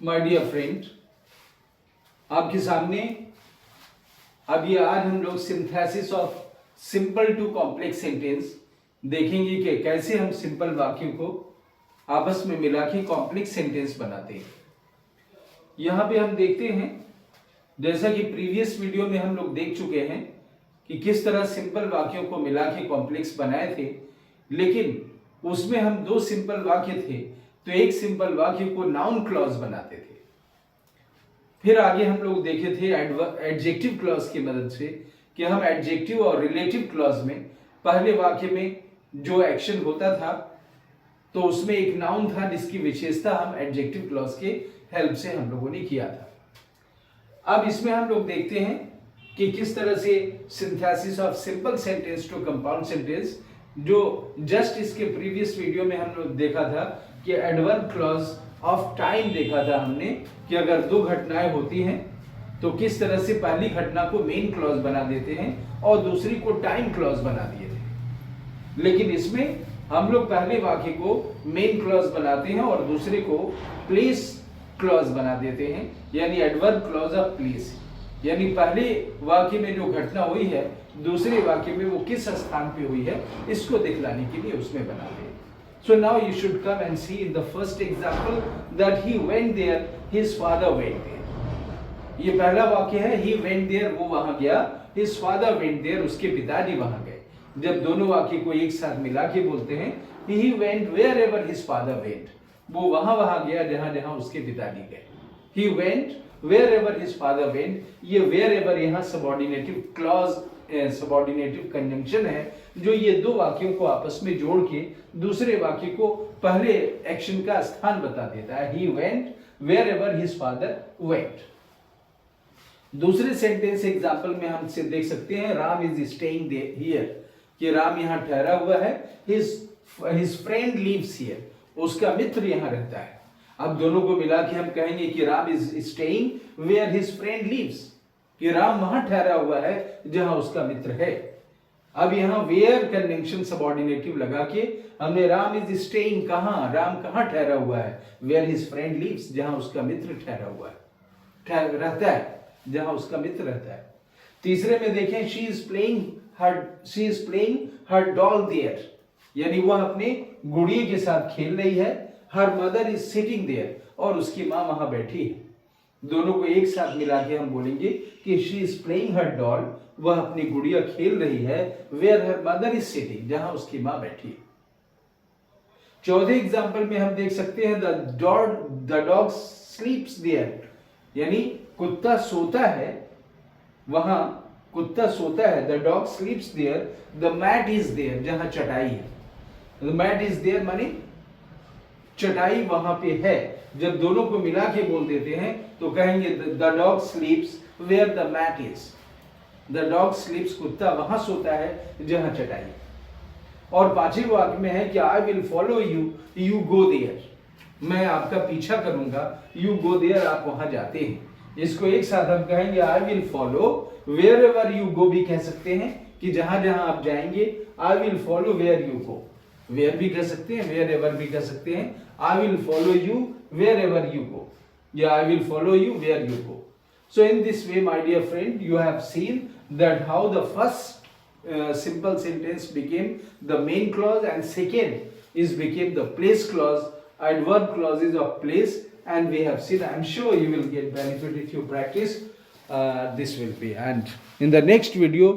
My dear friend, आपके सामने अभी आज हम लोग synthesis of simple to complex sentence देखेंगे कि कैसे हम सिंपल वाक्यों को आपस में मिला के कॉम्प्लेक्स सेंटेंस बनाते हैं। यहाँ पे हम देखते हैं, जैसा कि प्रीवियस वीडियो में हम लोग देख चुके हैं कि किस तरह सिंपल वाक्यों को मिला के कॉम्प्लेक्स बनाए थे, लेकिन उसमें हम दो सिंपल वाक्य थे तो एक सिंपल वाक्य को नाउन क्लॉज बनाते थे। फिर आगे हम लोग देखे थे एडजेक्टिव क्लॉज की मदद से कि हम एडजेक्टिव और रिलेटिव क्लॉज में पहले वाक्य में जो एक्शन होता था तो उसमें एक नाउन था जिसकी विशेषता हम एडजेक्टिव क्लॉज के हेल्प से हम लोगों ने किया था। अब इसमें हम लोग देखते हैं कि किस तरह से synthesis of simple sentence to compound sentence, जो जस्ट इसके प्रीवियस वीडियो में हम लोग देखा था कि एडवर्ब क्लॉज ऑफ टाइम देखा था हमने कि अगर दो घटनाएं होती हैं तो किस तरह से पहली घटना को मेन क्लॉज बना देते हैं और दूसरी को टाइम क्लॉज बना दिए थे। लेकिन इसमें हम लोग पहले वाक्य को मेन क्लॉज बनाते हैं और दूसरे को प्लेस क्लॉज बना देते हैं, यानी एडवर्ब क्लॉज ऑफ प्लेस, यानी पहले वाक्य में जो घटना हुई है दूसरे वाक्य में वो किस स्थान पे हुई है इसको दिखलाने के लिए उसमें बनाते हैं। So now you should come and see in the first example that he went there, his father went there. ये पहला वाक्य है, he went there, वो वहां गया, his father went there, उसके पिताजी वहां गए। जब दोनों वाक्य को एक साथ मिला के बोलते हैं he went wherever his father went, वो वहां गया जहां जहां उसके पिताजी गए। he went wherever his father went, ये wherever यहाँ सबऑर्डिनेटिव क्लॉज सबऑर्डिनेटिव कंजंक्शन है जो ये दो वाक्यों को आपस में जोड़ के दूसरे वाक्य को पहले एक्शन का स्थान बता देता है। he went wherever his father went। दूसरे सेंटेंस एग्जांपल में हम से देख सकते हैं राम इज स्टेइंग हियर, कि राम यहाँ ठहरा हुआ है। his friend lives here, उसका मित्र यहाँ रहता है। अब दोनों को मिला के हम कहेंगे कि Ram is staying where his friend lives, कि राम वहां ठहरा हुआ है जहां उसका मित्र है। अब यहाँ वेयर कंजंक्शन सबऑर्डिनेटिव लगा के हमने राम इज स्टेइंग, कहां, राम कहां ठहरा हुआ है, वेयर हिज फ्रेंड लिव्स, जहां उसका मित्र ठहरा हुआ है, रहता है, जहां उसका मित्र रहता है। तीसरे में देखें she is playing her doll there, यानी वह अपने गुड़िया के साथ खेल रही है। Her mother is sitting there, और उसकी मां वहां बैठी है। दोनों को एक साथ मिला के हम बोलेंगे कि she is playing her doll, वह अपनी गुड़िया खेल रही है। Where her mother is sitting, जहां उसकी मां बैठी है। चौथे एग्जांपल में हम देख सकते हैं द डॉग स्लीप्स देयर, यानी कुत्ता सोता है, वहां कुत्ता सोता है। The dog sleeps there, the mat is there, जहां चटाई है। द मैट इज देयर माने चटाई वहां पे है। जब दोनों को मिला के बोल देते हैं तो कहेंगे the dog sleeps where the mat is. The dog sleeps, कुत्ता वहां सोता है जहां चटाई है। और पांचवें वाक्य में है कि I will follow you, you go there, मैं आपका पीछा करूंगा, यू गो देयर, आप वहां जाते हैं। इसको एक साथ हम कहेंगे I will follow wherever you go, भी कह सकते हैं कि जहां जहां आप जाएंगे। I will follow where you go, where भी कह सकते हैं, वेयर एवर भी कह सकते हैं। I will follow you wherever you go, या I will follow you where you go. So in this way, my dear friend, you have seen that how the first simple sentence became the main clause and second is became the place clause, adverb clauses of place, and we have seen, I am sure you will get benefit if you practice, this will be. And in the next video